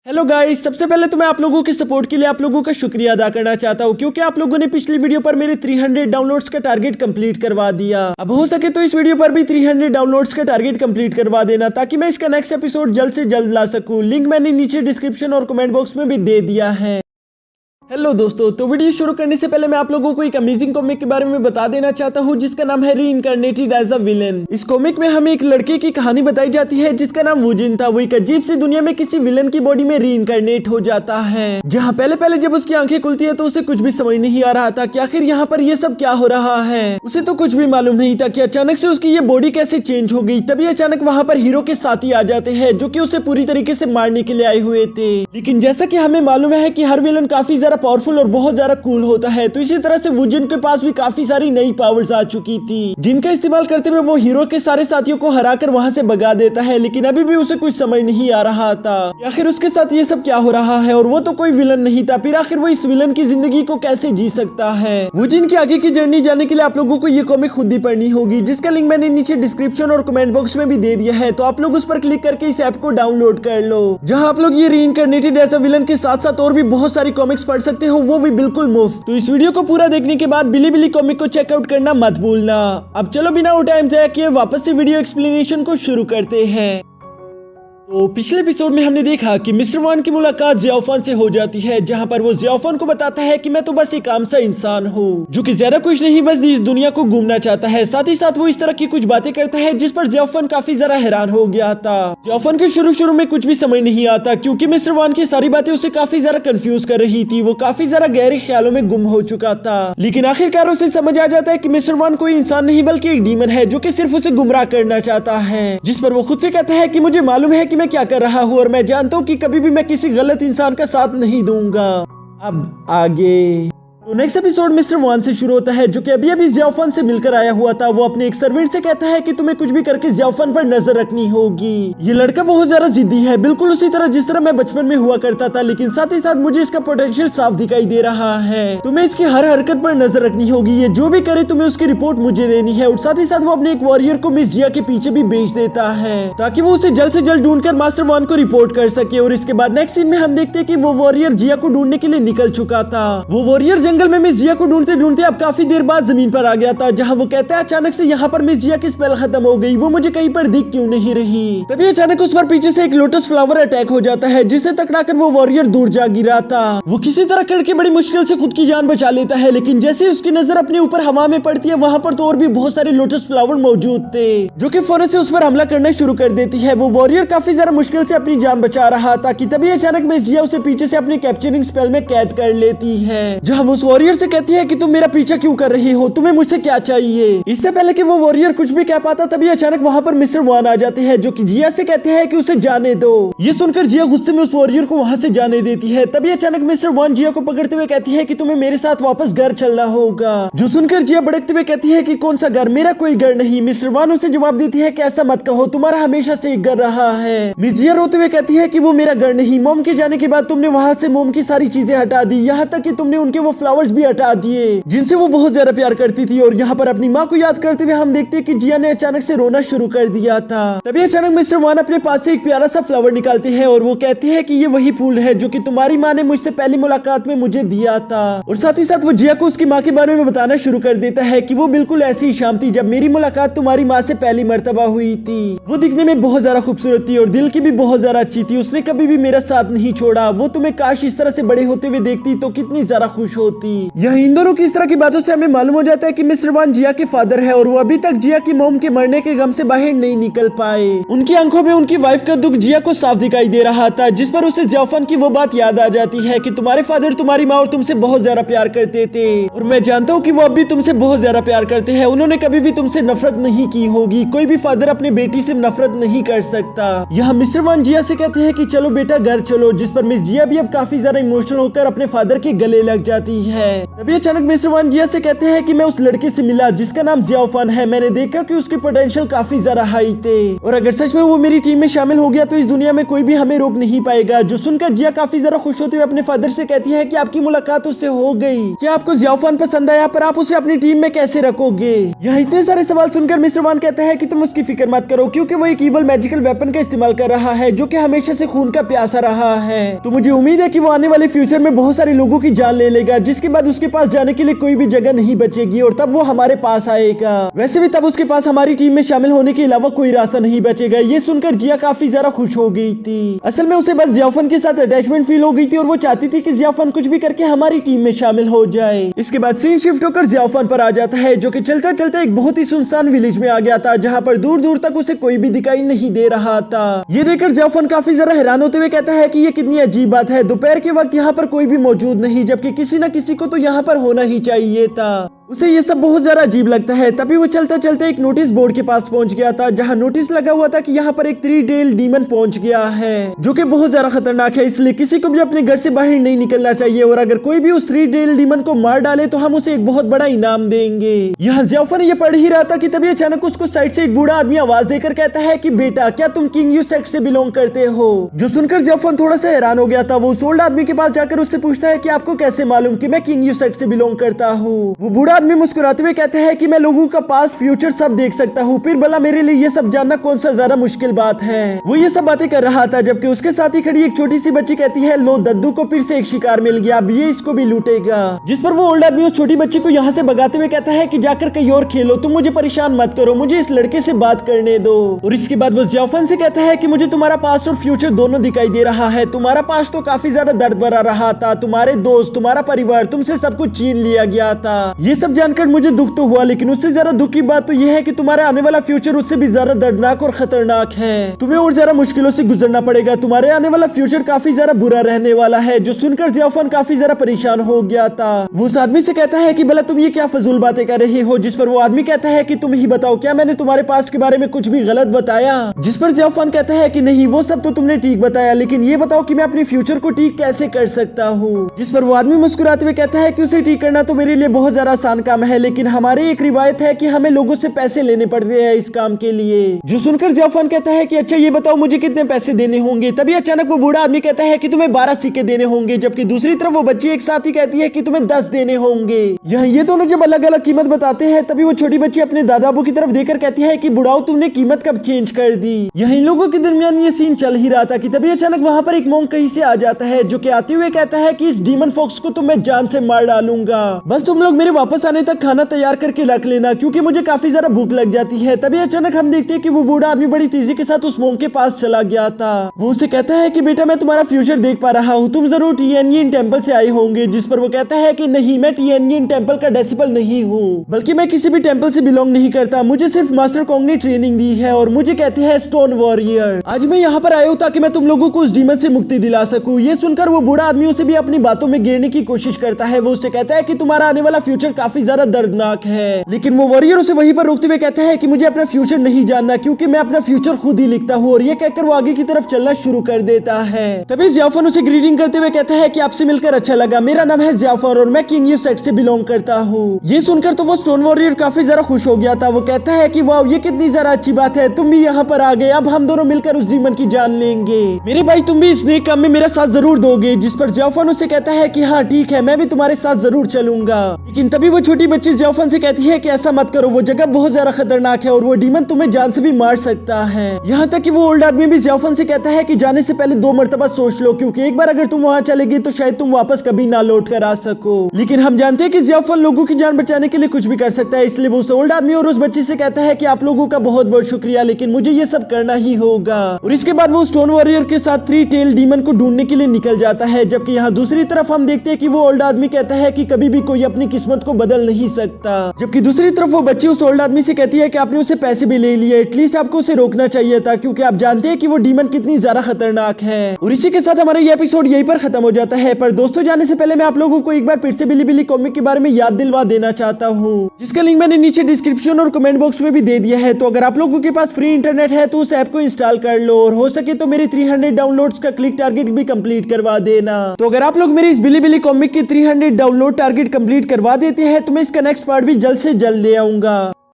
Hello guys, सबसे पहले तो मैं आप लोगों के सपोर्ट के लिए आप लोगों का शुक्रिया अदा करना चाहता हूँ क्योंकि आप लोगों ने पिछली वीडियो पर मेरे 300 डाउनलोड्स का टारगेट कंप्लीट करवा दिया। अब हो सके तो इस वीडियो पर भी 300 डाउनलोड्स का टारगेट कंप्लीट करवा देना ताकि मैं इसका नेक्स्ट एपिसोड जल्द से जल्द ला सकूं। लिंक मैंने नीचे डिस्क्रिप्शन और कमेंट बॉक्स में भी दे दिया है। हेलो दोस्तों, तो वीडियो शुरू करने से पहले मैं आप लोगों को एक अमेजिंग कॉमिक के बारे में बता देना चाहता हूँ जिसका नाम है रीइंकार्नेटेड एज अ विलेन। इस कॉमिक में हमें एक लड़के की कहानी बताई जाती है जिसका नाम वुजिन था। वो एक अजीब सी दुनिया में किसी विलेन की बॉडी में रीइंकार्नेट हो जाता है, जहाँ पहले पहले जब उसकी आंखें खुलती है तो उसे कुछ भी समझ नहीं आ रहा था कि आखिर यहाँ पर ये सब क्या हो रहा है। उसे तो कुछ भी मालूम नहीं था कि अचानक से उसकी ये बॉडी कैसे चेंज हो गई। तभी अचानक वहाँ पर हीरो के साथी आ जाते हैं जो कि उसे पूरी तरीके से मारने के लिए आए हुए थे। लेकिन जैसा कि हमें मालूम है कि हर विलन काफी ज्यादा पावरफुल और बहुत ज्यादा कूल होता है, तो इसी तरह से वुजिन के पास भी काफी सारी नई पावर्स आ चुकी थी जिनका इस्तेमाल करते हुए वो हीरो के सारे साथियों को हराकर वहां से भगा देता है। लेकिन अभी भी उसे कुछ समझ नहीं आ रहा था कि आखिर उसके साथ ये सब क्या हो रहा है, और वो तो कोई विलन नहीं था, फिर आखिर वो इस विलन की जिंदगी को कैसे जी सकता है। वुजिन की आगे की जर्नी जाने के लिए आप लोगों को ये कॉमिक खुद ही पढ़नी होगी, जिसका लिंक मैंने नीचे डिस्क्रिप्शन और कमेंट बॉक्स में भी दे दिया है। तो आप लोग उस पर क्लिक करके इस ऐप को डाउनलोड कर लो, जहाँ आप लोग ये रीइंकार्नेटेड एज अ विलन के साथ साथ और भी बहुत सारी कॉमिक्स पढ़ सकते हो, वो भी बिल्कुल मुफ्त। तो इस वीडियो को पूरा देखने के बाद बिली कॉमिक को चेकआउट करना मत भूलना। अब चलो बिना टाइम ज़ाया किए वापस से वीडियो एक्सप्लेनेशन को शुरू करते हैं। तो पिछले एपिसोड में हमने देखा कि मिस्टर वान की मुलाकात ज़ियाओफान से हो जाती है, जहां पर वो ज़ियाओफान को बताता है कि मैं तो बस एक आम सा इंसान हूँ जो कि ज्यादा कुछ नहीं, बस इस दुनिया को घूमना चाहता है। साथ ही साथ वो इस तरह की कुछ बातें करता है जिस पर ज़ियाओफान काफी ज्यादा हैरान हो गया था। ज़ियाओफान को शुरू में कुछ भी समझ नहीं आता क्योंकि मिस्टर वान की सारी बातें उसे काफी ज्यादा कंफ्यूज कर रही थी। वो काफी ज्यादा गहरे ख्यालों में गुम हो चुका था। लेकिन आखिरकार उसे समझ आ जाता है कि मिस्टर वान कोई इंसान नहीं बल्कि एक डीमन है जो कि सिर्फ उसे गुमराह करना चाहता है, जिस पर वो खुद से कहता है कि मुझे मालूम है कि मैं क्या कर रहा हूँ और मैं जानता हूँ कि कभी भी मैं किसी गलत इंसान का साथ नहीं दूंगा। अब आगे तो नेक्स्ट एपिसोड मिस्टर वान से शुरू होता है जो कि अभी अभी ज़ियाओफान से मिलकर आया हुआ था। वो अपने एक सर्वेंट से कहता है कि तुम्हें कुछ भी करके ज़ियाओफान पर नजर रखनी होगी। ये लड़का बहुत ज्यादा जिद्दी है, बिल्कुल उसी तरह जिस तरह मैं बचपन में हुआ करता था, लेकिन साथ ही साथ मुझे इसका पोटेंशियल साफ दिखाई दे रहा है। तुम्हें इसकी हर हरकत पर नजर रखनी होगी, ये जो भी करे तुम्हें उसकी रिपोर्ट मुझे देनी है। और साथ ही साथ वो अपने एक वॉरियर को मिस जिया के पीछे भी भेज देता है ताकि वो उसे जल्द से जल्द ढूंढकर मास्टर वान को रिपोर्ट कर सके। और इसके बाद नेक्स्ट सीन में हम देखते हैं कि वो वॉरियर जिया को ढूंढने के लिए निकल चुका था। वो वॉरियर जंगल में मिस जिया को ढूंढते ढूंढते अब काफी देर बाद जमीन पर आ गया था, जहां वो कहता है अचानक से यहाँ पर मिस जिया की स्पेल खत्म हो गई, वो मुझे कहीं पर दिख क्यों नहीं रही। तभी अचानक उस पर पीछे से एक लोटस फ्लावर अटैक हो जाता है जिसे टकराकर वो वॉरियर दूर जा गिरा था। वो किसी तरह करके बड़ी मुश्किल से खुद की जान बचा लेता है, लेकिन जैसे उसकी नजर अपने ऊपर हवा में पड़ती है वहाँ पर तो और भी बहुत सारे लोटस फ्लावर मौजूद थे जो कि फौरन से उस पर हमला करना शुरू कर देती है। वो वॉरियर काफी ज्यादा मुश्किल से अपनी जान बचा रहा था कि तभी अचानक मिस जिया उसे पीछे से अपनी कैप्चरिंग स्पेल में कैद कर लेती है, जहाँ वो उस वॉरियर से कहती है कि तुम मेरा पीछा क्यों कर रही हो, तुम्हें मुझसे क्या चाहिए। इससे पहले कि वो वॉरियर कुछ भी कह पाता तभी अचानक वहाँ पर मिस्टर वान आ जाते हैं जो कि जिया से कहते हैं कि उसे जाने दो। ये सुनकर जिया गुस्से में उस वॉरियर को वहाँ से जाने देती है। तभी अचानक मिस्टर वान जिया को पकड़ते हुए कहती है कि तुम्हें मेरे साथ वापस घर चलना होगा, जो सुनकर जिया भड़कते हुए कहती है कि कौन सा घर, मेरा कोई घर नहीं। मिस्टर वान उसे जवाब देती है कि ऐसा मत कहो, तुम्हारा हमेशा से एक घर रहा है। मिस जिया रोते हुए कहती है कि वो मेरा घर नहीं, मोम के जाने के बाद तुमने वहाँ से मोम की सारी चीजें हटा दी, यहाँ तक कि तुमने उनके वो फ्लावर्स भी हटा दिए जिनसे वो बहुत ज्यादा प्यार करती थी। और यहाँ पर अपनी माँ को याद करते हुए हम देखते हैं कि जिया ने अचानक से रोना शुरू कर दिया था। तभी अचानक मिस्टर वान अपने पास से एक प्यारा सा फ्लावर निकालते हैं और वो कहते हैं कि ये वही फूल है जो कि तुम्हारी माँ ने मुझसे पहली मुलाकात में मुझे दिया था। और साथ ही साथ वो जिया को उसकी माँ के बारे में बताना शुरू कर देता है कि वो बिल्कुल ऐसी ही शाम थी जब मेरी मुलाकात तुम्हारी माँ से पहली मर्तबा हुई थी। वो दिखने में बहुत ज्यादा खूबसूरत थी और दिल की भी बहुत ज्यादा अच्छी थी, उसने कभी भी मेरा साथ नहीं छोड़ा। वो तुम्हें काश इस तरह से बड़े होते हुए देखती तो कितनी ज्यादा खुश होती। यह इन दोनों की इस तरह की बातों से हमें मालूम हो जाता है कि मिस्टर वान जिया के फादर है और वो अभी तक जिया की मॉम के मरने के गम से बाहर नहीं निकल पाए। उनकी आंखों में उनकी वाइफ का दुख जिया को साफ दिखाई दे रहा था, जिस पर उसे ज़ियाओफान की वो बात याद आ जाती है कि तुम्हारे फादर तुम्हारी माँ और तुमसे बहुत ज्यादा प्यार करते थे और मैं जानता हूँ कि वो अब भी तुमसे बहुत ज्यादा प्यार करते हैं। उन्होंने कभी भी तुमसे नफरत नहीं की होगी, कोई भी फादर अपने बेटी से नफरत नहीं कर सकता। यहाँ मिस्टर वान जिया से कहते हैं कि चलो बेटा घर चलो, जिस पर मिस जिया भी अब काफी ज्यादा इमोशनल होकर अपने फादर के गले लग जाती है। तभी अचानक मिस्टर वान जिया से कहते हैं कि मैं उस लड़के से मिला जिसका नाम जियाओफान है। मैंने देखा कि उसके पोटेंशियल काफी ज्यादा हाई थे और अगर सच में वो मेरी टीम में शामिल हो गया तो इस दुनिया में कोई भी हमें रोक नहीं पाएगा। जो सुनकर जिया काफी ज्यादा खुश होते हुए अपने फादर से कहती है कि आपकी मुलाकात उससे हो गई, क्या आपको जियाओफान पसंद आया, पर आप उसे अपनी टीम में कैसे रखोगे। यहाँ इतने सारे सवाल सुनकर मिस्टर वान कहता है कि तुम उसकी फिक्र मत करो क्योंकि वो एक ईवल मैजिकल वेपन का इस्तेमाल कर रहा है जो कि हमेशा से खून का प्यासा रहा है। तो मुझे उम्मीद है कि वो आने वाले फ्यूचर में बहुत सारे लोगों की जान ले लेगा जिसके बाद उसके पास जाने के लिए कोई भी जगह नहीं बचेगी और तब वो हमारे पास आएगा। वैसे भी तब उसके पास हमारी टीम में शामिल होने के अलावा कोई रास्ता नहीं बचेगा। ये सुनकर जिया काफी ज्यादा खुश हो गई थी। असल में उसे बस जियाओफान के साथ अटैचमेंट फील हो गई थी और वो चाहती थी कि जियाओफान कुछ भी करके हमारी टीम में शामिल हो जाए। इसके बाद सीन शिफ्ट होकर जियाओफान पर आ जाता है जो कि चलते चलते एक बहुत ही सुनसान विलेज में आ गया था जहाँ पर दूर दूर तक उसे कोई भी दिखाई नहीं दे रहा था। ये देखकर जियाओफान काफी ज्यादा हैरान होते हुए कहता है कि ये कितनी अजीब बात है, दोपहर के वक्त यहाँ पर कोई भी मौजूद नहीं जबकि किसी न किसी को तो यहाँ पर होना ही चाहिए था। उसे ये सब बहुत ज्यादा अजीब लगता है। तभी वो चलते चलते एक नोटिस बोर्ड के पास पहुंच गया था जहां नोटिस लगा हुआ था कि यहाँ पर एक 3 टेल डीमन पहुंच गया है जो कि बहुत ज्यादा खतरनाक है, इसलिए किसी को भी अपने घर से बाहर नहीं निकलना चाहिए और अगर कोई भी उस 3 टेल डीमन को मार डाले तो हम उसे एक बहुत बड़ा इनाम देंगे। यहाँ जियाओफान ये पढ़ ही रहा था कि तभी अचानक उसको साइड से एक बूढ़ा आदमी आवाज देकर कहता है कि बेटा क्या तुम किंग यू सेक्ट से बिलोंग करते हो। जो सुनकर जियाओफान थोड़ा सा हैरान हो गया था। वो उस ओल्ड आदमी के पास जाकर उससे पूछता है कि आपको कैसे मालूम कि मैं किंग यू सेक्ट से बिलोंग करता हूँ। वो बूढ़ा आदमी मुस्कुराते हुए कहते हैं कि मैं लोगों का पास्ट फ्यूचर सब देख सकता हूँ, फिर भला मेरे लिए ये सब जानना कौन सा ज्यादा मुश्किल बात है। वो ये सब बातें कर रहा था जबकि उसके साथ ही खड़ी एक छोटी सी बच्ची कहती है लो दद्दू को फिर से एक शिकार मिल गया, अब ये इसको भी लूटेगा। जिस पर वो ओल्ड आदमी उस छोटी बच्ची को यहाँ से भगाते हुए कहता है कि जाकर कहीं और खेलो, तुम मुझे परेशान मत करो, मुझे इस लड़के से बात करने दो। और इसके बाद वो जियाओफान से कहता है कि मुझे तुम्हारा पास्ट और फ्यूचर दोनों दिखाई दे रहा है। तुम्हारा पास्ट तो काफी ज्यादा दर्द भरा रहा था, तुम्हारे दोस्त, तुम्हारा परिवार, तुमसे सब कुछ छीन लिया गया था। ये सब जानकर मुझे दुख तो हुआ लेकिन उससे ज्यादा दुख की बात तो यह है कि तुम्हारा आने वाला फ्यूचर उससे भी ज्यादा दर्दनाक और खतरनाक है। तुम्हें और ज्यादा मुश्किलों से गुजरना पड़ेगा, तुम्हारे आने वाला फ्यूचर काफी ज्यादा बुरा रहने वाला है। जो सुनकर जियाओफान काफी ज्यादा परेशान हो गया था। वो उस आदमी से कहता है कि भला तुम ये क्या फजूल बातें कर रहे हो। जिस पर वो आदमी कहता है कि तुम ही बताओ क्या मैंने तुम्हारे पास्ट के बारे में कुछ भी गलत बताया। जिस पर जियाओफान कहता है कि नहीं वो सब तो तुमने ठीक बताया, लेकिन ये बताओ कि मैं अपने फ्यूचर को ठीक कैसे कर सकता हूँ। जिस पर वो आदमी मुस्कुराते हुए कहता है कि उसे ठीक करना तो मेरे लिए बहुत ज्यादा आसान काम है, लेकिन हमारी एक रिवायत है कि हमें लोगों से पैसे लेने पड़ते हैं इस काम के लिए। जो सुनकर जियाओफान कहता है कि अच्छा ये बताओ मुझे कितने पैसे देने होंगे। तभी अचानक वो बूढ़ा आदमी कहता है कि तुम्हें 12 सिक्के देने होंगे, जबकि दूसरी तरफ वो बच्ची एक साथ ही कहती है कि तुम्हें 10 देने होंगे। यहाँ ये दोनों जब अलग अलग कीमत बताते हैं तभी वो छोटी बच्ची अपने दादा अबू की तरफ देखकर कहती है कि बुढ़ाओ तुमने कीमत कब चेंज कर दी। यहाँ इन लोगों के दरमियान ये सीन चल ही रहा था कि तभी अचानक वहाँ पर एक मोंग कहीं से आ जाता है जो कि आते हुए कहता है कि इस डीमन फॉक्स को तो मैं जान से मार डालूंगा, बस तुम लोग मेरे वापस आने तक खाना तैयार करके रख लेना क्योंकि मुझे काफी ज्यादा भूख लग जाती है। तभी अचानक हम देखते हैं कि वो बूढ़ा आदमी बड़ी तेजी के साथ उस मोंग के पास चला गया था। वो उसे कहता है कि बेटा मैं तुम्हारा फ्यूचर देख पा रहा हूँ, तुम जरूर टिएनयिन टेंपल से आए होंगे। जिस पर वो कहता है कि नहीं मैं टिएनयिन टेंपल का डिसिपल नहीं हूँ, बल्कि मैं किसी भी टेंपल से बिलोंग नहीं करता, मुझे सिर्फ मास्टर कोंग ने ट्रेनिंग दी है और मुझे कहते हैं स्टोन वॉरियर। आज मैं यहाँ पर आया हूँ ताकि मैं तुम लोगों को उस डीमन से मुक्ति दिला सकूँ। ये सुनकर वो बूढ़ा आदमी उसे भी अपनी बातों में गिरने की कोशिश करता है। वो उससे कहता है कि तुम्हारा आने वाला फ्यूचर काफी ज्यादा दर्दनाक है, लेकिन वो वॉरियर उसे वहीं पर रोकते हुए कहता है कि मुझे अपना फ्यूचर नहीं जानना क्योंकि मैं अपना फ्यूचर खुद ही लिखता हूँ। और ये कहकर वो आगे की तरफ चलना शुरू कर देता है। तभी जियाओफान उसे ग्रीटिंग करते हुए कहता है कि आपसे मिलकर अच्छा लगा, मेरा नाम है जियाओफान और मैं किंग यू सेक्ट से बिलोंग करता हूँ। ये सुनकर तो वो स्टोन वॉरियर काफी ज्यादा खुश हो गया था। वो कहता है कि वाह ये कितनी ज्यादा अच्छी बात है, तुम भी यहाँ पर आ गए, अब हम दोनों मिलकर उस डीमन की जान लेंगे। मेरे भाई तुम भी इस नेक काम में मेरा साथ जरूर दोगे। जिस पर जियाओफान उसे कहता है कि हाँ ठीक है मैं भी तुम्हारे साथ जरूर चलूंगा। लेकिन तभी वो छोटी बच्ची जियाओफान से कहती है कि ऐसा मत करो, वो जगह बहुत ज्यादा खतरनाक है और वो डीमन तुम्हें जान से भी मार सकता है। यहाँ तक कि वो ओल्ड आदमी भी जियाओफान से कहता है कि जाने से पहले 2 मरतबा सोच लो क्योंकि एक बार अगर तुम वहाँ चलेगी तो शायद तुम वापस कभी ना लौट कर आ सको। लेकिन हम जानते हैं कि जियाओफान लोगों की जान बचाने के लिए कुछ भी कर सकता है, इसलिए वो उस ओल्ड आदमी और उस बच्ची से कहता है कि आप लोगों का बहुत बहुत शुक्रिया, लेकिन मुझे ये सब करना ही होगा। और इसके बाद वो स्टोन वॉरियर के साथ 3 टेल डीमन को ढूंढने के लिए निकल जाता है। जबकि यहाँ दूसरी तरफ हम देखते हैं कि वो ओल्ड आदमी कहता है कि कभी भी कोई अपनी किस्मत को बदल बदल नहीं सकता। जबकि दूसरी तरफ वो बच्ची उस ओल्ड आदमी से कहती है कि आपने उससे पैसे भी ले लिए, एटलीस्ट आपको उसे रोकना चाहिए था, क्योंकि आप जानते हैं कि वो डीमन कितनी ज्यादा खतरनाक है। और इसी के साथ हमारा ये एपिसोड यहीं पर खत्म हो जाता है। पर दोस्तों जाने से पहले मैं आप लोगों को एक बार फिर से बिलीबिली कॉमिक के बारे में याद दिलवा देना चाहता हूँ, जिसका लिंक मैंने नीचे डिस्क्रिप्शन और कमेंट बॉक्स में भी दे दिया है। तो अगर आप लोगों के पास फ्री इंटरनेट है तो उस ऐप को इंस्टॉल कर लो और हो सके तो मेरे 300 डाउनलोड्स का क्लिक टारगेट भी कंप्लीट करवा देना। तो अगर आप लोग मेरे इस बिलीबिली कॉमिक की 300 डाउनलोड टारगेट कंप्लीट करवा देते हैं तो मैं इसका नेक्स्ट पार्ट भी जल्द से जल्द ले आऊंगा।